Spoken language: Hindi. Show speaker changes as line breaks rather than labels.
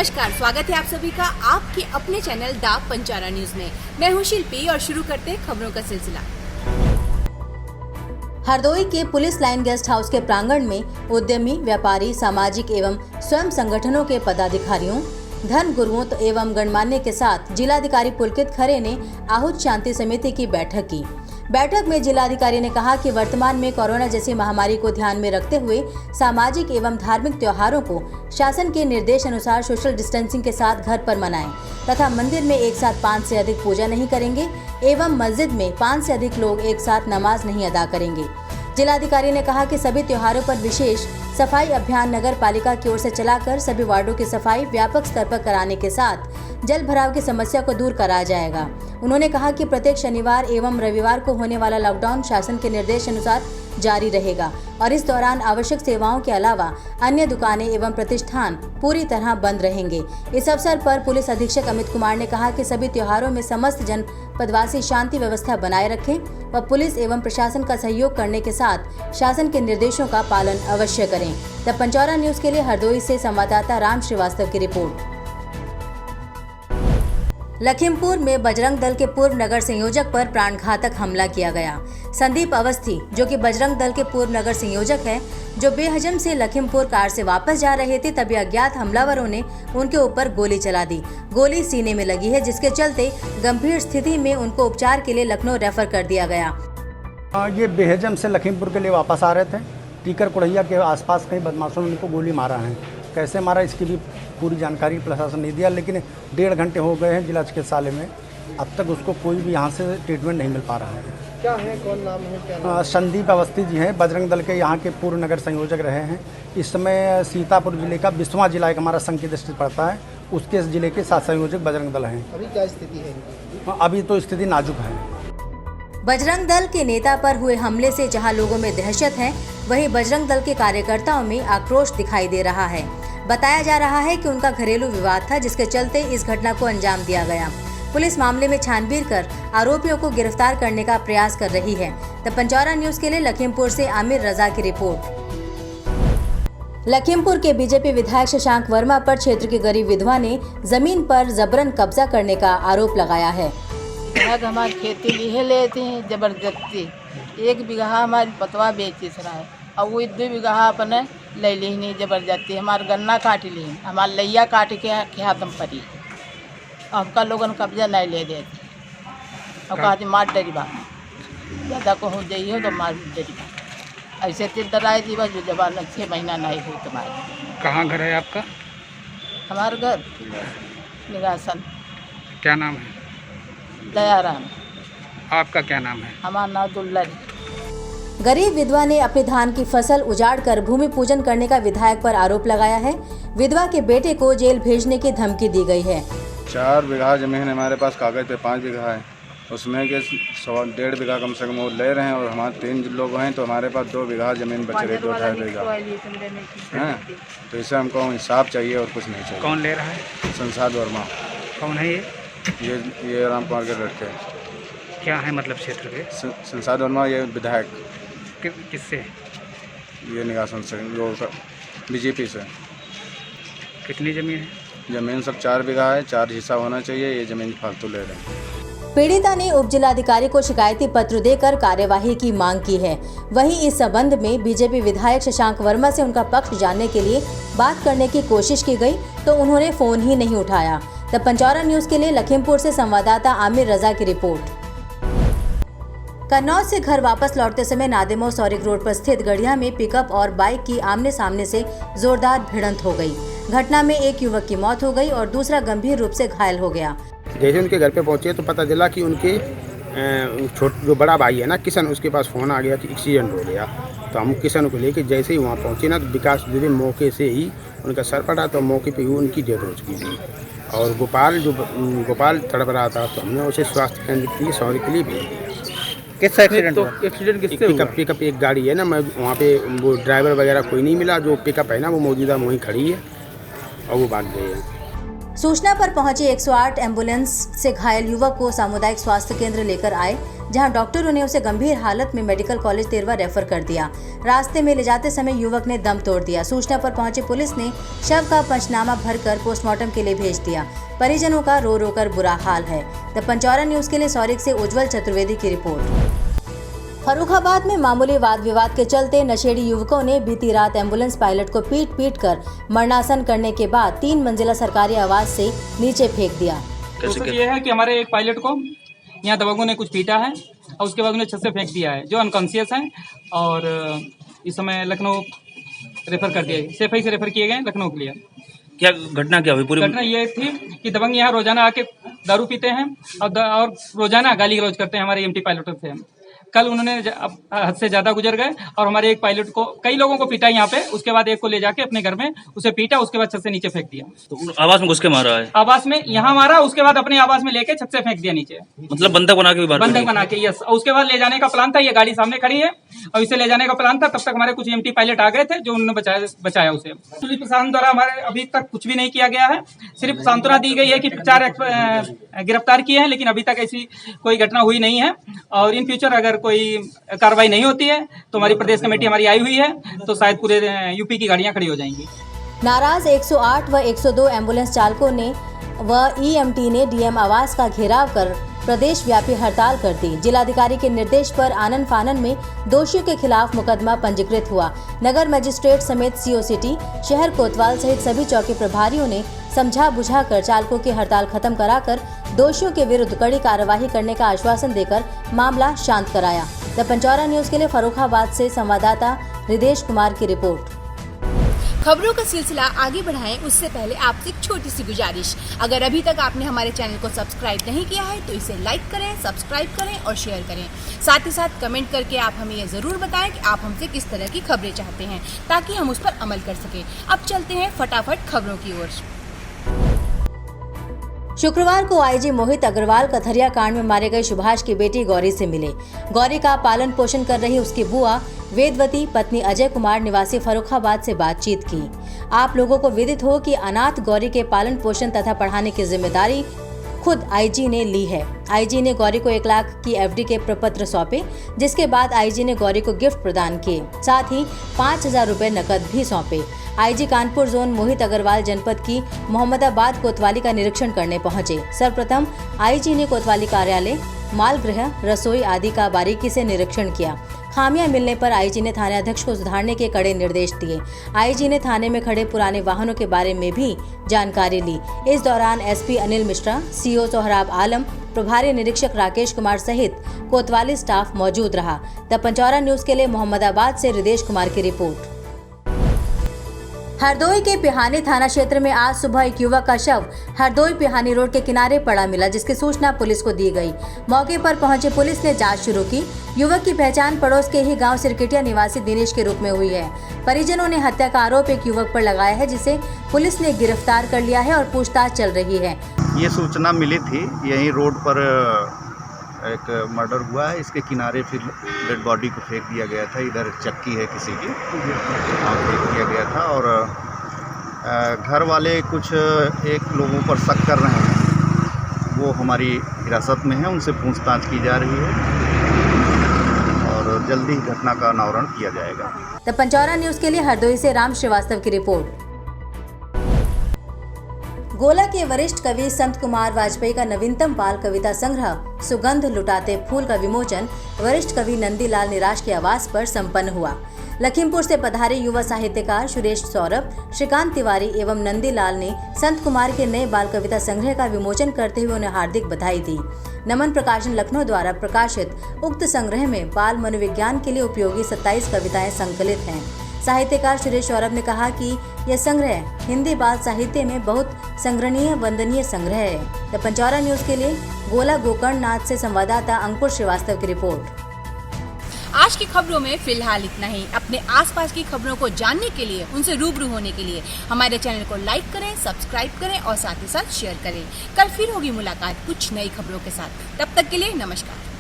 नमस्कार, स्वागत है आप सभी का आपके अपने चैनल द पंचारा न्यूज में। मैं हूं शिल्पी और शुरू करते हैं खबरों का सिलसिला। हरदोई के पुलिस लाइन गेस्ट हाउस के प्रांगण में उद्यमी, व्यापारी, सामाजिक एवं स्वयं संगठनों के पदाधिकारियों, धर्म गुरुओं एवं गणमान्य के साथ जिलाधिकारी पुलकित खरे ने आहूत शांति समिति की बैठक की। बैठक में जिलाधिकारी ने कहा कि वर्तमान में कोरोना जैसी महामारी को ध्यान में रखते हुए सामाजिक एवं धार्मिक त्योहारों को शासन के निर्देश अनुसार सोशल डिस्टेंसिंग के साथ घर पर मनाएं तथा मंदिर में एक साथ 5 से अधिक पूजा नहीं करेंगे एवं मस्जिद में 5 से अधिक लोग एक साथ नमाज नहीं अदा करेंगे। जिलाधिकारी ने कहा कि सभी त्योहारों पर विशेष सफाई अभियान नगर पालिका की ओर से चलाकर सभी वार्डों की सफाई व्यापक स्तर पर कराने के साथ जल भराव की समस्या को दूर कराया जाएगा। उन्होंने कहा कि प्रत्येक शनिवार एवं रविवार को होने वाला लॉकडाउन शासन के निर्देश अनुसार जारी रहेगा और इस दौरान आवश्यक सेवाओं के अलावा अन्य दुकानें एवं प्रतिष्ठान पूरी तरह बंद रहेंगे। इस अवसर पर पुलिस अधीक्षक अमित कुमार ने कहा कि सभी त्योहारों में समस्त जनपदवासी शांति व्यवस्था बनाए रखें व पुलिस एवं प्रशासन का सहयोग करने के साथ शासन के निर्देशों का पालन अवश्य करें। द पंचारा न्यूज के लिए हरदोई से संवाददाता राम श्रीवास्तव की रिपोर्ट। लखीमपुर में बजरंग दल के पूर्व नगर संयोजक पर प्राणघातक हमला किया गया। संदीप अवस्थी, जो कि बजरंग दल के पूर्व नगर संयोजक है, जो बेहजम से लखीमपुर कार से वापस जा रहे थे, तभी अज्ञात हमलावरों ने उनके ऊपर गोली चला दी। गोली सीने में लगी है, जिसके चलते गंभीर स्थिति में उनको उपचार के लिए लखनऊ रेफर कर दिया गया।
ये बेहजम से लखीमपुर के लिए वापस आ रहे थे। टीकर कुड़ैया के आसपास कई बदमाशों ने उनको गोली मारा है। कैसे मारा इसकी भी पूरी जानकारी प्रशासन नहीं दिया, लेकिन 1.5 घंटे हो गए हैं जिला चिकित्सालय में, अब तक उसको कोई भी यहाँ से ट्रीटमेंट नहीं मिल पा रहा है।
क्या है, कौन नाम है, क्या नाम है?
संदीप अवस्थी जी हैं, बजरंग दल के यहाँ के पूर्व नगर संयोजक रहे हैं। इस समय सीतापुर जिले का बिस्वा जिला एक हमारा संकीर्ण डिस्ट्रिक्ट पड़ता है, उसके जिले के 7 संयोजक बजरंग दल हैं।
अभी क्या स्थिति है?
अभी तो स्थिति नाजुक है।
बजरंग दल के नेता पर हुए हमले से जहां लोगों में दहशत है, वहीं बजरंग दल के कार्यकर्ताओं में आक्रोश दिखाई दे रहा है। बताया जा रहा है कि उनका घरेलू विवाद था, जिसके चलते इस घटना को अंजाम दिया गया। पुलिस मामले में छानबीन कर आरोपियों को गिरफ्तार करने का प्रयास कर रही है। द पंचारा न्यूज के लिए लखीमपुर से आमिर रजा की रिपोर्ट। लखीमपुर के बीजेपी विधायक शशांक वर्मा पर क्षेत्र की गरीब विधवा ने जमीन पर जबरन कब्जा करने का आरोप लगाया है।
हमारी खेती लिए लेते हैं जबरदस्ती। 1 बीघा हमारी पतवा बेच रहा है और वो 2 बीघा अपने ले ली नहीं जबरदस्ती। हमारे गन्ना काट ली, हमारे लैया काट के खत्म पड़ी। हमका लोगन कब्जा नहीं ले देते और कहते मार डरीबा ज़्यादा को हो जाइए तो मार डरीबा। ऐसे तो डराए दीवा जो जबान 6 महीना नहीं हुई तुम्हारी।
कहाँ घर है आपका?
हमारा घर निगासन।
क्या नाम है?
दयाराम।
आपका क्या नाम है?
हमारा नाम दुल्ला।
गरीब विधवा ने अपनी धान की फसल उजाड़कर भूमि पूजन करने का विधायक पर आरोप लगाया है। विधवा के बेटे को जेल भेजने की धमकी दी गई है।
4 बीघा जमीन हमारे पास, कागज पे 5 बीघा है, उसमें के 1.5 बीघा कम से कम वो ले रहे हैं और हमारे 3 लोग हैं, तो हमारे पास 2 बीघा जमीन बच रही, 2-2.5 बीघा हैं। तो इसे हमको इंसाफ चाहिए और कुछ नहीं चाहिए।
कौन ले रहा है?
संसाद वर्मा।
कौन है
ये राम कुमार के लड़के।
क्या है मतलब क्षेत्र के?
संसाद वर्मा ये विधायक।
किससे?
ये निगासन से, वो बीजेपी से।
कितनी ज़मीन है?
ज़मीन सब 4 बीघा है, 4 हिस्सा होना चाहिए। ये ज़मीन फालतू ले रहे हैं।
पीड़िता ने उप जिलाधिकारी को शिकायती पत्र देकर कार्यवाही की मांग की है। वहीं इस संबंध में बीजेपी विधायक शशांक वर्मा से उनका पक्ष जानने के लिए बात करने की कोशिश की गई, तो उन्होंने फोन ही नहीं उठाया। द पंचारा न्यूज के लिए लखीमपुर से संवाददाता आमिर रजा की रिपोर्ट। कन्नौज से घर वापस लौटते समय नादिमो सौरिक रोड पर स्थित गढ़िया में पिकअप और बाइक की आमने सामने से जोरदार भिड़ंत हो गई। घटना में एक युवक की मौत हो गई और दूसरा गंभीर रूप से घायल हो गया।
जैसे उनके घर पे पहुंचे तो पता चला कि उनके जो बड़ा भाई है ना किशन, उसके पास फ़ोन आ गया कि एक्सीडेंट हो गया। तो हम किशन को लेके जैसे ही वहाँ पहुँचे ना, तो विकास दुबे मौके से ही उनका सर पड़ा, तो मौके पे ही उनकी डेथ हो चुकी थी। और गोपाल तड़प रहा था, तो हमने उसे स्वास्थ्य केंद्र की सौरी के लिए भेज दिया।
किससे एक्सीडेंट हुआ?
एक्सीडेंट किससे हुआ? पिकअप एक गाड़ी है ना, मैं वहाँ पे वो ड्राइवर वगैरह कोई नहीं मिला। जो पिकअप है ना वो मौजूदा वहीं खड़ी है और वो भाग गए हैं।
सूचना पर पहुंची 108 एम्बुलेंस से घायल युवक को सामुदायिक स्वास्थ्य केंद्र लेकर आए, जहां डॉक्टरों ने उसे गंभीर हालत में मेडिकल कॉलेज तेरवा रेफर कर दिया। रास्ते में ले जाते समय युवक ने दम तोड़ दिया। सूचना पर पहुंची पुलिस ने शव का पंचनामा भरकर पोस्टमार्टम के लिए भेज दिया। परिजनों का रो रो कर बुरा हाल है। द पंचौरा न्यूज के लिए सौरिक से उज्जवल चतुर्वेदी की रिपोर्ट। फर्रुखाबाद में मामूली वाद विवाद के चलते नशेड़ी युवकों ने बीती रात एम्बुलेंस पायलट को पीट कर मरणासन करने के बाद 3 मंजिला सरकारी आवास से नीचे फेंक दिया।
तो सर ये है कि हमारे एक पायलट को यहाँ दबंगों ने कुछ पीटा है और उसके बाद उन्हें छत से फेंक दिया है, जो अनकॉन्शियस है और इस समय लखनऊ रेफर कर दिया है। सेफई से रेफर किए गए लखनऊ के लिए।
क्या घटना क्या हुई? पूरी
घटना ये थी कि दबंग यहाँ रोजाना आके दारू पीते हैं और रोजाना गाली गलौज करते हैं हमारे एमटी पायलटों से। कल उन्होंने हद से ज्यादा गुजर गए और हमारे एक पायलट को, कई लोगों को पीटा यहाँ पे। उसके बाद एक को ले जाके अपने घर में उसे पीटा, उसके बाद छत से नीचे फेंक दिया।
तो आवास में घुस के मारा है?
आवास में यहाँ मारा, उसके बाद अपने आवास में लेके छत से फेंक दिया नीचे।
मतलब बंधक बना के?
बंधक बना के, यस। और उसके बाद ले जाने का प्लान था, ये गाड़ी सामने खड़ी है और इसे ले जाने का प्लान था। तब तक हमारे कुछ एमटी पायलट आ गए थे जो उन्होंने बचाया उसे। पुलिस प्रशासन द्वारा हमारे अभी तक कुछ भी नहीं किया गया है। सिर्फ सांत्वना दी गई है कि 4 गिरफ्तार किए हैं, लेकिन अभी तक ऐसी कोई घटना हुई नहीं है। और इन फ्यूचर अगर कोई कार्रवाई नहीं होती है तो हमारी प्रदेश कमेटी हमारी आई हुई है, तो शायद पूरे यूपी की गाड़ियां खड़ी हो जाएंगी।
नाराज 108 व 102 एम्बुलेंस चालकों ने व ईएमटी ने डीएम आवास का घेराव कर प्रदेश व्यापी हड़ताल कर दी। जिलाधिकारी के निर्देश पर आनन फानन में दोषियों के खिलाफ मुकदमा पंजीकृत हुआ। नगर मजिस्ट्रेट समेत सीओ सिटी, शहर कोतवाल सहित सभी चौकी प्रभारियों ने समझा बुझाकर चालकों की हड़ताल खत्म कराकर दोषियों के विरुद्ध कड़ी कार्यवाही करने का आश्वासन देकर मामला शांत कराया। द पंचौरा न्यूज के लिए फर्रुखाबाद से संवाददाता हृदेश कुमार की रिपोर्ट।
खबरों का सिलसिला आगे बढ़ाएं उससे पहले आपसे एक छोटी सी गुजारिश, अगर अभी तक आपने हमारे चैनल को सब्सक्राइब नहीं किया है तो इसे लाइक करें, सब्सक्राइब करें और शेयर करें। साथ ही साथ कमेंट करके आप हमें ये जरूर बताएं कि आप हमसे किस तरह की खबरें चाहते हैं, ताकि हम उस पर अमल कर सकें। अब चलते हैं फटाफट खबरों की ओर।
शुक्रवार को आईजी मोहित अग्रवाल कथरिया कांड में मारे गए सुभाष की बेटी गौरी से मिले। गौरी का पालन पोषण कर रही उसकी बुआ वेदवती पत्नी अजय कुमार निवासी फर्रुखाबाद से बातचीत की। आप लोगों को विदित हो कि अनाथ गौरी के पालन पोषण तथा पढ़ाने की जिम्मेदारी खुद आईजी ने ली है। आईजी ने गौरी को 1 लाख की एफडी के प्रपत्र सौंपे, जिसके बाद आईजी ने गौरी को गिफ्ट प्रदान किए, साथ ही 5000 रुपए नकद भी सौंपे। आईजी कानपुर जोन मोहित अग्रवाल जनपद की मोहम्मदाबाद कोतवाली का निरीक्षण करने पहुंचे। सर्वप्रथम आईजी ने कोतवाली कार्यालय, मालगृह, रसोई आदि का बारीकी से निरीक्षण किया। खामियां मिलने पर आईजी ने थाने अध्यक्ष को सुधारने के कड़े निर्देश दिए। आईजी ने थाने में खड़े पुराने वाहनों के बारे में भी जानकारी ली। इस दौरान एसपी अनिल मिश्रा, सीओ सोहराब आलम, प्रभारी निरीक्षक राकेश कुमार सहित कोतवाली स्टाफ मौजूद रहा। द पंचौरा न्यूज के लिए मोहम्मदाबाद से हृदेश कुमार की रिपोर्ट। हरदोई के पिहानी थाना क्षेत्र में आज सुबह एक युवक का शव हरदोई पिहानी रोड के किनारे पड़ा मिला, जिसकी सूचना पुलिस को दी गई। मौके पर पहुंची पुलिस ने जांच शुरू की। युवक की पहचान पड़ोस के ही गांव सिरकिटिया निवासी दिनेश के रूप में हुई है। परिजनों ने हत्या का आरोप एक युवक पर लगाया है, जिसे पुलिस ने गिरफ्तार कर लिया है और पूछताछ चल रही है।
ये सूचना मिली थी, यही रोड पर एक मर्डर हुआ है, इसके किनारे फिर डेड बॉडी को फेंक दिया गया था। इधर चक्की है किसी की, वहाँ फेंक दिया गया था। और घर वाले कुछ एक लोगों पर शक कर रहे हैं, वो हमारी हिरासत में है, उनसे पूछताछ की जा रही है और जल्दी घटना का अनावरण किया जाएगा।
द पंचौरा न्यूज के लिए हरदोई से राम श्रीवास्तव की रिपोर्ट। गोला के वरिष्ठ कवि संत कुमार वाजपेयी का नवीनतम बाल कविता संग्रह सुगंध लुटाते फूल का विमोचन वरिष्ठ कवि नंदीलाल निराश के आवास पर संपन्न हुआ। लखीमपुर से पधारे युवा साहित्यकार सुरेश सौरभ, श्रीकांत तिवारी एवं नंदीलाल ने संत कुमार के नए बाल कविता संग्रह का विमोचन करते हुए उन्हें हार्दिक बधाई दी। नमन प्रकाशन लखनऊ द्वारा प्रकाशित उक्त संग्रह में बाल मनोविज्ञान के लिए उपयोगी 27 कविताएं संकलित हैं। साहित्यकार सुरेश सौरभ ने कहा कि यह संग्रह हिंदी बाल साहित्य में बहुत संग्रहणीय वंदनीय संग्रह है। द पंचौरा न्यूज के लिए गोला गोकर्णनाथ से संवाददाता अंकुर श्रीवास्तव की रिपोर्ट।
आज की खबरों में फिलहाल इतना ही। अपने आसपास की खबरों को जानने के लिए, उनसे रूबरू होने के लिए हमारे चैनल को लाइक करें, सब्सक्राइब करें और साथ ही साथ शेयर करें। कल फिर होगी मुलाकात कुछ नई खबरों के साथ। तब तक के लिए नमस्कार।